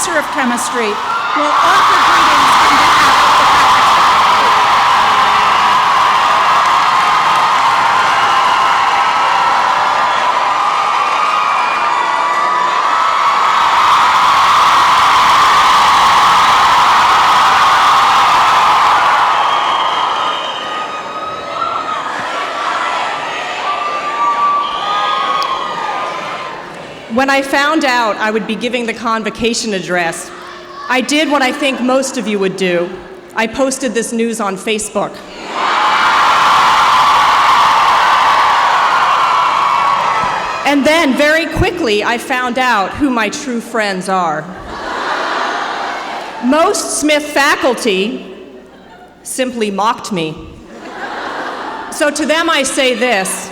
professor of chemistry, will offer greetings on behalf of the faculty. When I found out I would be giving the convocation address, I did what I think most of you would do. I posted this news on Facebook. And then, very quickly, I found out who my true friends are. Most Smith faculty simply mocked me. So to them I say this: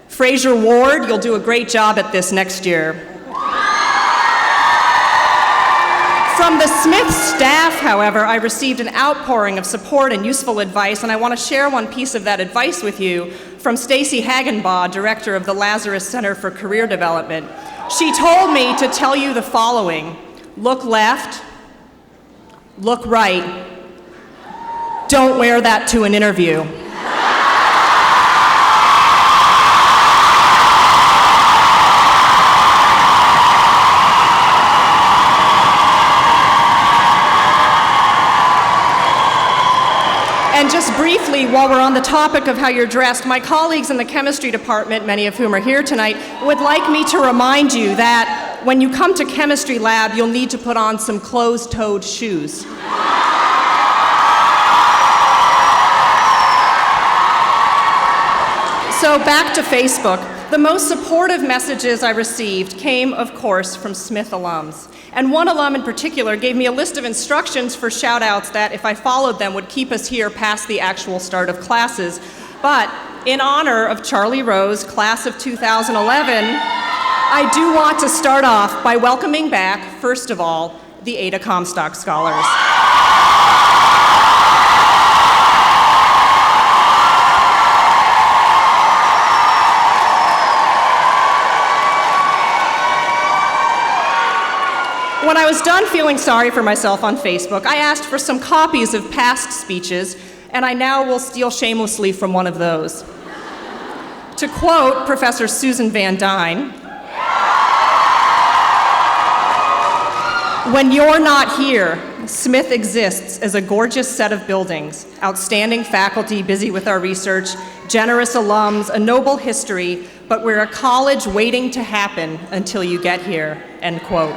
Fraser Ward, you'll do a great job at this next year. From the Smith staff, however, I received an outpouring of support and useful advice, and I want to share one piece of that advice with you from Stacy Hagenbaugh, director of the Lazarus Center for Career Development. She told me to tell you the following: look left, look right. Don't wear that to an interview. And just briefly, while we're on the topic of how you're dressed, my colleagues in the chemistry department, many of whom are here tonight, would like me to remind you that when you come to chemistry lab, you'll need to put on some closed-toed shoes. So back to Facebook. The most supportive messages I received came, of course, from Smith alums. And one alum in particular gave me a list of instructions for shout-outs that, if I followed them, would keep us here past the actual start of classes. But in honor of Charlie Rose, class of 2011, I do want to start off by welcoming back, first of all, the Ada Comstock Scholars. When I was done feeling sorry for myself on Facebook, I asked for some copies of past speeches, and I now will steal shamelessly from one of those. To quote Professor Susan Van Dyne, "When you're not here, Smith exists as a gorgeous set of buildings, outstanding faculty busy with our research, generous alums, a noble history, but we're a college waiting to happen until you get here," end quote.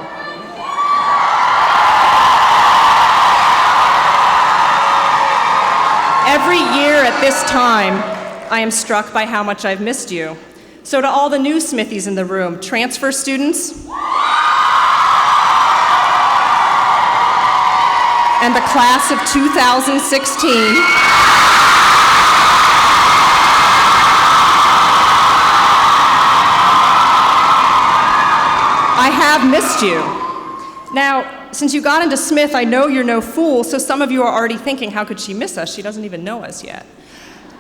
Every year at this time, I am struck by how much I've missed you. So to all the new Smithies in the room, transfer students, and the class of 2016, I have missed you. Now, since you got into Smith, I know you're no fool, so some of you are already thinking, how could she miss us? She doesn't even know us yet.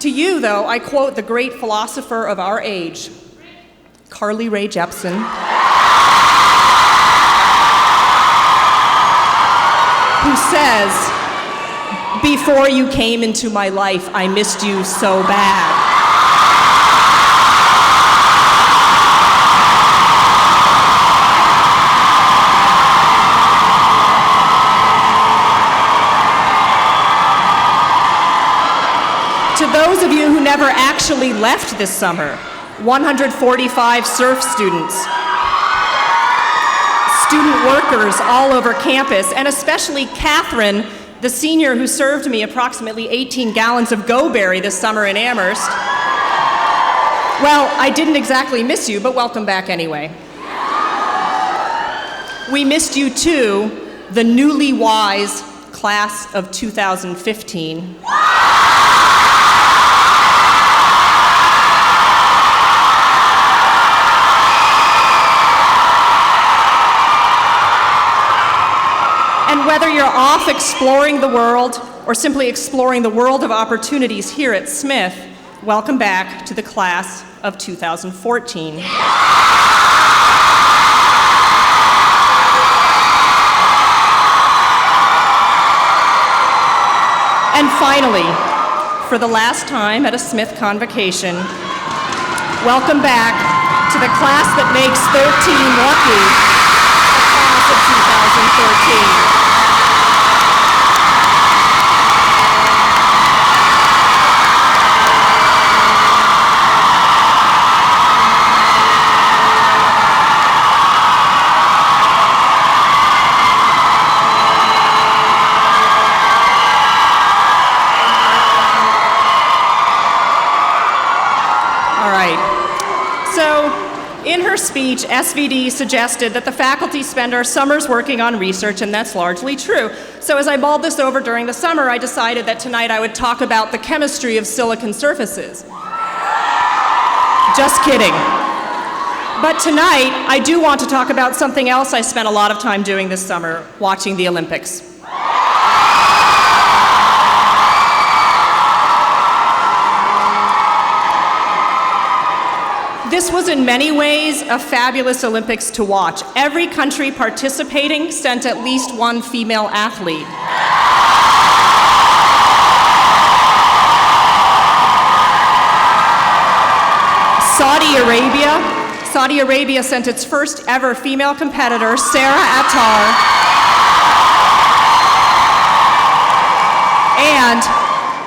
To you, though, I quote the great philosopher of our age, Carly Rae Jepsen, who says, "Before you came into my life, I missed you so bad." To those of you who never actually left this summer, 145 surf students, student workers all over campus, and especially Catherine, the senior who served me approximately 18 gallons of Go-Berry this summer in Amherst. Well, I didn't exactly miss you, but welcome back anyway. We missed you too, the newly wise class of 2015. And whether you're off exploring the world or simply exploring the world of opportunities here at Smith, welcome back to the class of 2014. And finally, for the last time at a Smith Convocation, welcome back to the class that makes 13 lucky, the class of 2013. In her speech, SVD suggested that the faculty spend our summers working on research, and that's largely true. So as I mulled this over during the summer, I decided that tonight I would talk about the chemistry of silicon surfaces. Just kidding. But tonight, I do want to talk about something else I spent a lot of time doing this summer, watching the Olympics. This was in many ways a fabulous Olympics to watch. Every country participating sent at least one female athlete. Saudi Arabia sent its first ever female competitor, Sarah Attire, and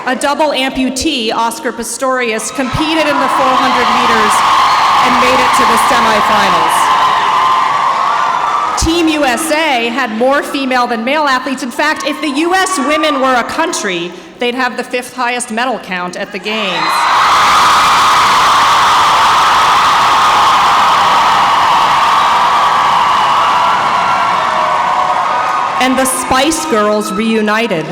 a double amputee, Oscar Pistorius, competed in the 400 meters and made it to the semifinals. Team USA had more female than male athletes. In fact, if the US women were a country, they'd have the 5th highest medal count at the Games. And the Spice Girls reunited.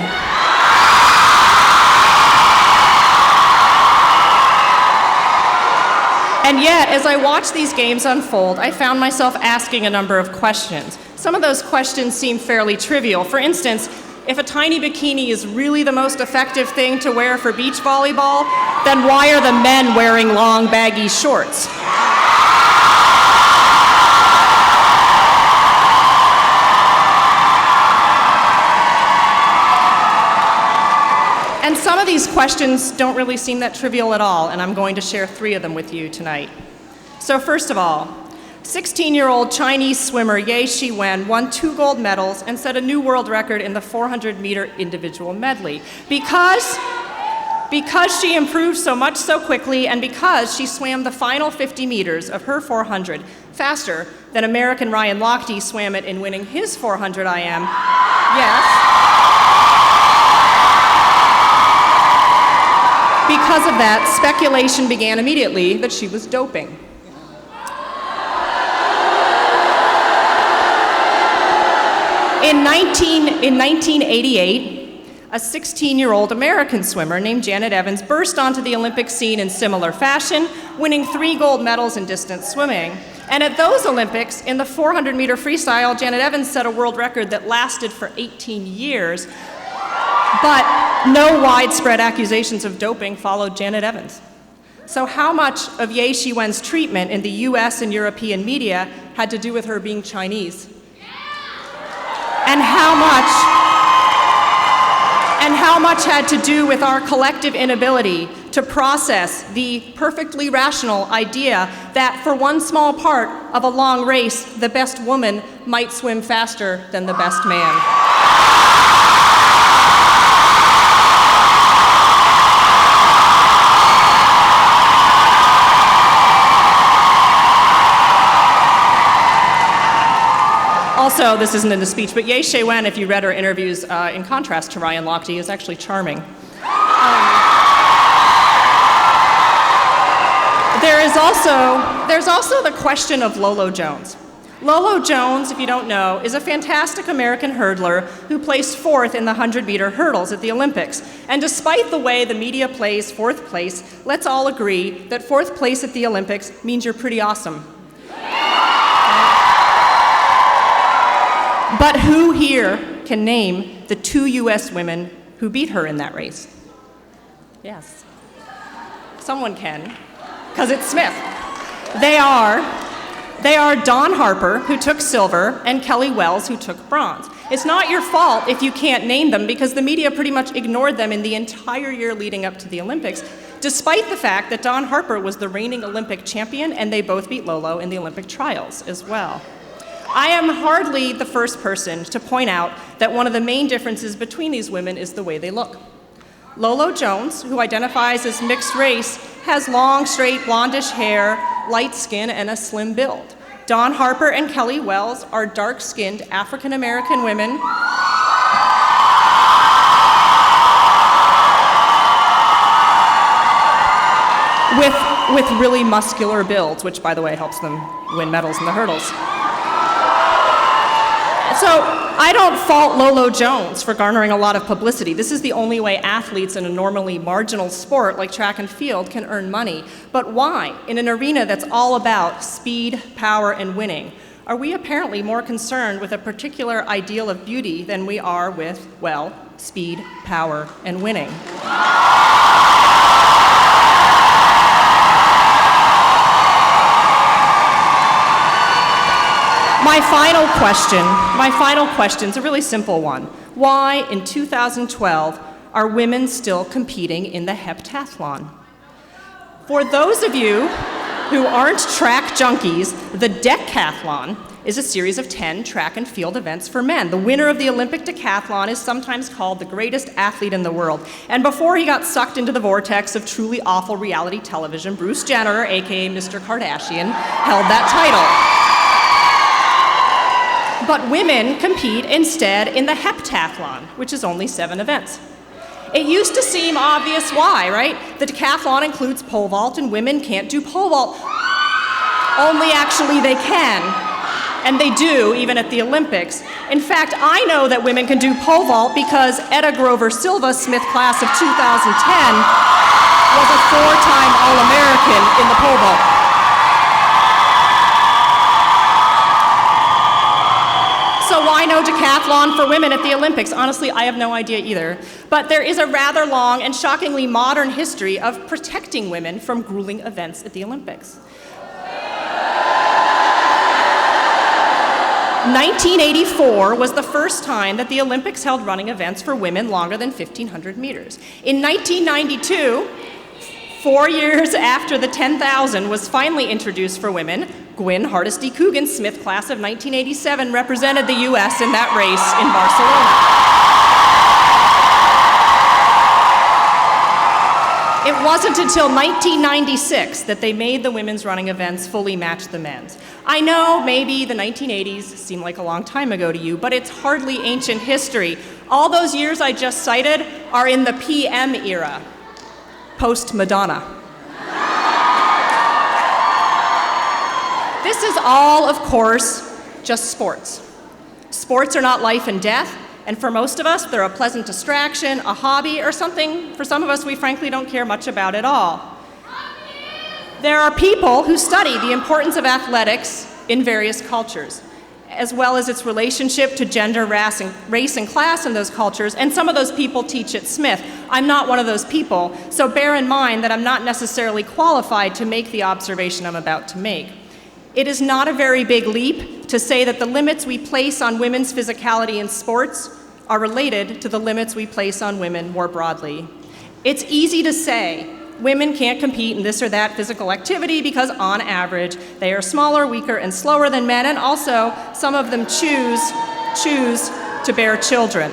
And yet, as I watched these games unfold, I found myself asking a number of questions. Some of those questions seem fairly trivial. For instance, if a tiny bikini is really the most effective thing to wear for beach volleyball, then why are the men wearing long, baggy shorts? And some of these questions don't really seem that trivial at all, and I'm going to share 3 of them with you tonight. So first of all, 16-year-old Chinese swimmer Ye Shiwen won 2 gold medals and set a new world record in the 400-meter individual medley. Because she improved so much so quickly, and because she swam the final 50 meters of her 400 faster than American Ryan Lochte swam it in winning his 400 IM. Yes. Because of that, speculation began immediately that she was doping. In 1988, a 16-year-old American swimmer named Janet Evans burst onto the Olympic scene in similar fashion, winning 3 gold medals in distance swimming. And at those Olympics, in the 400-meter freestyle, Janet Evans set a world record that lasted for 18 years. But no widespread accusations of doping followed Janet Evans. So how much of Ye Shiwen's treatment in the US and European media had to do with her being Chinese? And how much had to do with our collective inability to process the perfectly rational idea that for one small part of a long race, the best woman might swim faster than the best man? Also, this isn't in the speech, but Ye Shiwen, if you read her interviews, in contrast to Ryan Lochte, is actually charming. There's also the question of Lolo Jones. Lolo Jones, if you don't know, is a fantastic American hurdler who placed 4th in the 100-meter hurdles at the Olympics. And despite the way the media plays 4th place, let's all agree that 4th place at the Olympics means you're pretty awesome. But who here can name the 2 US women who beat her in that race? Yes. Someone can, because it's Smith. They are Dawn Harper, who took silver, and Kelly Wells, who took bronze. It's not your fault if you can't name them, because the media pretty much ignored them in the entire year leading up to the Olympics, despite the fact that Dawn Harper was the reigning Olympic champion and they both beat Lolo in the Olympic trials as well. I am hardly the first person to point out that one of the main differences between these women is the way they look. Lolo Jones, who identifies as mixed race, has long, straight, blondish hair, light skin, and a slim build. Dawn Harper and Kelly Wells are dark-skinned African-American women with really muscular builds, which, by the way, helps them win medals in the hurdles. So I don't fault Lolo Jones for garnering a lot of publicity. This is the only way athletes in a normally marginal sport like track and field can earn money. But why, in an arena that's all about speed, power, and winning, are we apparently more concerned with a particular ideal of beauty than we are with, well, speed, power, and winning? My final question is a really simple one. Why, in 2012, are women still competing in the heptathlon? For those of you who aren't track junkies, the Decathlon is a series of 10 track and field events for men. The winner of the Olympic decathlon is sometimes called the greatest athlete in the world. And before he got sucked into the vortex of truly awful reality television, Bruce Jenner, aka Mr. Kardashian, held that title. But women compete instead in the heptathlon, which is only 7 events. It used to seem obvious why, right? The decathlon includes pole vault, and women can't do pole vault. Only actually they can, and they do, even at the Olympics. In fact, I know that women can do pole vault because Etta Grover Silva, Smith class of 2010, was a 4-time All-American in the pole vault. So why no decathlon for women at the Olympics? Honestly, I have no idea either. But there is a rather long and shockingly modern history of protecting women from grueling events at the Olympics. 1984 was the first time that the Olympics held running events for women longer than 1,500 meters. In 1992, 4 years after the 10,000 was finally introduced for women, Gwynne Hardesty Coogan, Smith class of 1987, represented the U.S. in that race in Barcelona. It wasn't until 1996 that they made the women's running events fully match the men's. I know maybe the 1980s seem like a long time ago to you, but it's hardly ancient history. All those years I just cited are in the PM era, post-Madonna. This is all, of course, just sports. Sports are not life and death, and for most of us, they're a pleasant distraction, a hobby, or something for some of us we frankly don't care much about at all. There are people who study the importance of athletics in various cultures, as well as its relationship to gender, race, and class in those cultures, and some of those people teach at Smith. I'm not one of those people, so bear in mind that I'm not necessarily qualified to make the observation I'm about to make. It is not a very big leap to say that the limits we place on women's physicality in sports are related to the limits we place on women more broadly. It's easy to say women can't compete in this or that physical activity because, on average, they are smaller, weaker, and slower than men, and also some of them choose to bear children.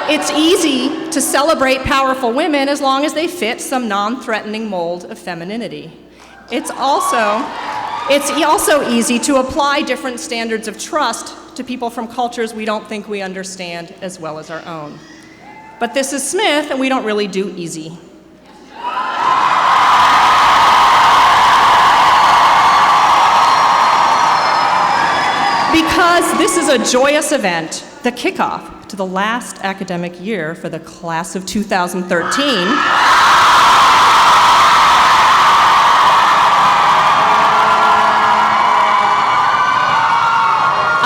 It's easy to celebrate powerful women as long as they fit some non-threatening mold of femininity. It's also easy to apply different standards of trust to people from cultures we don't think we understand as well as our own. But this is Smith, and we don't really do easy. Because this is a joyous event, the kickoff to the last academic year for the class of 2013,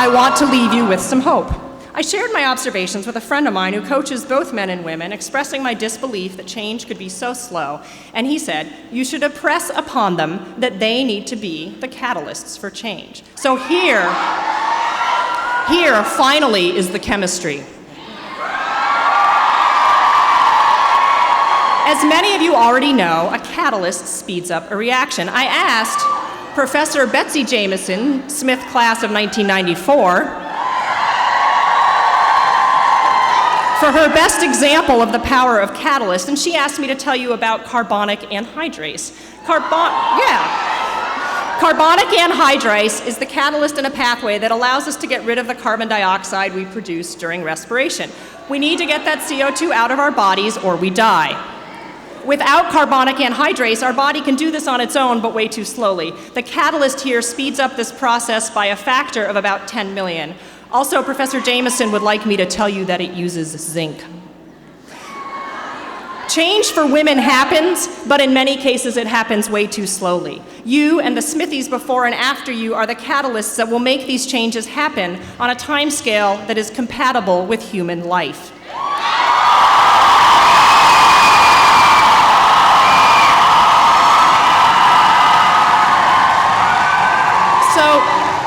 I want to leave you with some hope. I shared my observations with a friend of mine who coaches both men and women, expressing my disbelief that change could be so slow. And he said, you should impress upon them that they need to be the catalysts for change. So here finally is the chemistry. As many of you already know, a catalyst speeds up a reaction. I asked Professor Betsy Jameson, Smith class of 1994, for her best example of the power of catalyst, and she asked me to tell you about carbonic anhydrase. Carbonic anhydrase is the catalyst in a pathway that allows us to get rid of the carbon dioxide we produce during respiration. We need to get that CO2 out of our bodies or we die. Without carbonic anhydrase, our body can do this on its own, but way too slowly. The catalyst here speeds up this process by a factor of about 10 million. Also, Professor Jameson would like me to tell you that it uses zinc. Change for women happens, but in many cases it happens way too slowly. You and the Smithies before and after you are the catalysts that will make these changes happen on a time scale that is compatible with human life.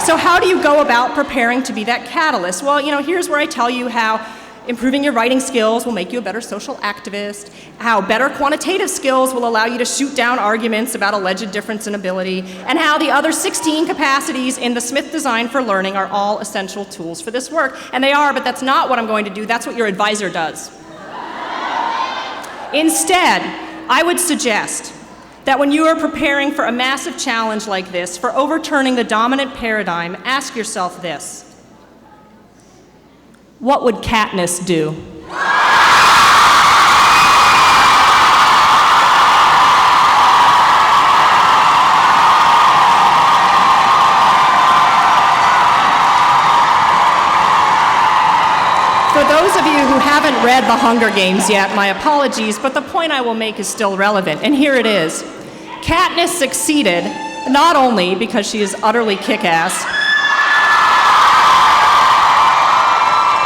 So how do you go about preparing to be that catalyst? Well, here's where I tell you how improving your writing skills will make you a better social activist, how better quantitative skills will allow you to shoot down arguments about alleged difference in ability, and how the other 16 capacities in the Smith Design for Learning are all essential tools for this work. And they are, but that's not what I'm going to do. That's what your advisor does. Instead, I would suggest that when you are preparing for a massive challenge like this, for overturning the dominant paradigm, ask yourself this: what would Katniss do? For those of you who haven't read The Hunger Games yet, my apologies, but the point I will make is still relevant, and here it is. Katniss succeeded not only because she is utterly kick-ass,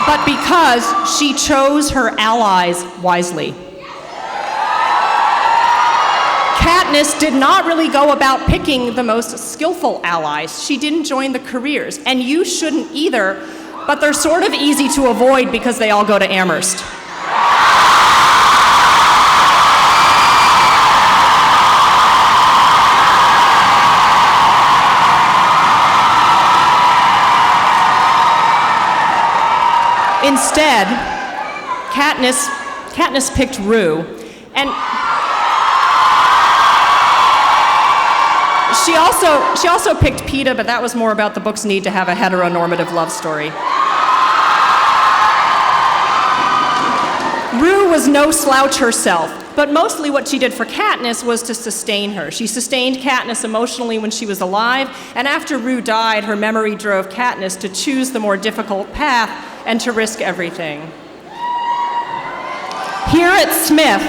but because she chose her allies wisely. Katniss did not really go about picking the most skillful allies. She didn't join the careers, and you shouldn't either, but they're sort of easy to avoid because they all go to Amherst. Instead, Katniss picked Rue, and she also picked PETA, but that was more about the book's need to have a heteronormative love story. Rue was no slouch herself, but mostly what she did for Katniss was to sustain her. She sustained Katniss emotionally when she was alive, and after Rue died, her memory drove Katniss to choose the more difficult path and to risk everything. Here at Smith,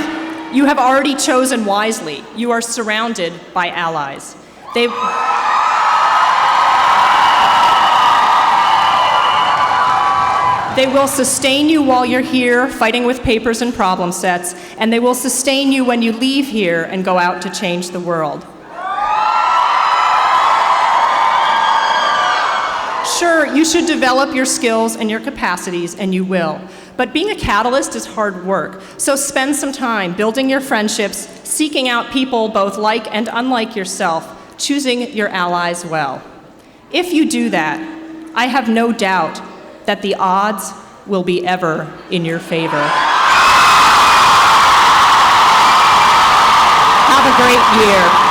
you have already chosen wisely. You are surrounded by allies. They will sustain you while you're here fighting with papers and problem sets, and they will sustain you when you leave here and go out to change the world. Sure, you should develop your skills and your capacities, and you will. But being a catalyst is hard work, so spend some time building your friendships, seeking out people both like and unlike yourself, choosing your allies well. If you do that, I have no doubt that the odds will be ever in your favor. Have a great year.